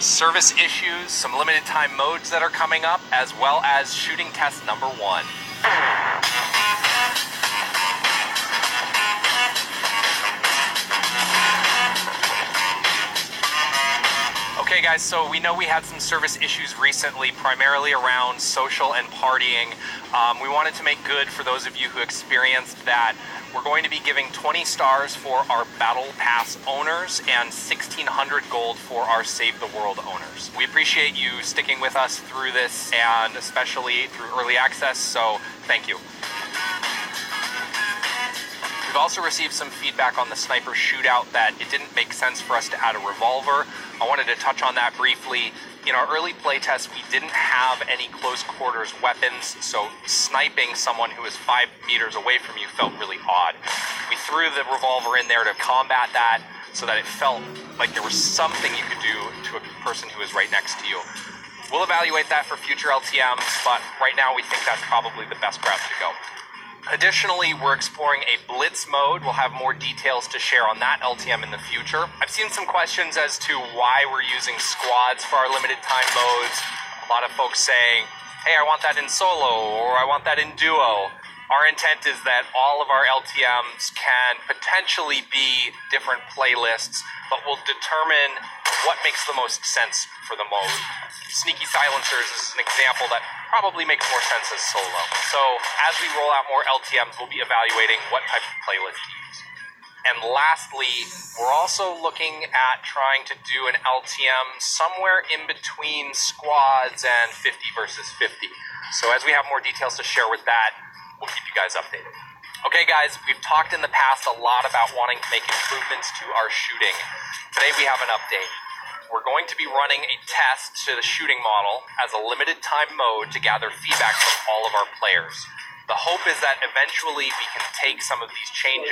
service issues, some limited time modes that are coming up, as well as shooting test number 1. Okay guys, so we know we had some service issues recently, primarily around social and partying. We wanted to make good for those of you who experienced that. We're going to be giving 20 stars for our Battle Pass owners and 1,600 gold for our Save the World owners. We appreciate you sticking with us through this, and especially through early access, so thank you. We've also received some feedback on the sniper shootout that it didn't make sense for us to add a revolver. I wanted to touch on that briefly. In our early playtest, we didn't have any close quarters weapons, so sniping someone who is 5 meters away from you felt really odd. We threw the revolver in there to combat that so that it felt like there was something you could do to a person who is right next to you. We'll evaluate that for future LTMs, but right now we think that's probably the best route to go. Additionally, we're exploring a blitz mode. We'll have more details to share on that LTM in the future. I've seen some questions as to why we're using squads for our limited time modes. A lot of folks saying, hey, I want that in solo, or I want that in duo. Our intent is that all of our LTMs can potentially be different playlists, but we'll determine what makes the most sense for the mode. Sneaky Silencers is an example that probably makes more sense as solo. So as we roll out more LTMs, we'll be evaluating what type of playlist to use. And lastly, we're also looking at trying to do an LTM somewhere in between squads and 50 versus 50. So as we have more details to share with that, we'll keep you guys updated. Okay guys, we've talked in the past a lot about wanting to make improvements to our shooting. Today we have an update. We're going to be running a test to the shooting model as a limited time mode to gather feedback from all of our players. The hope is that eventually we can take some of these changes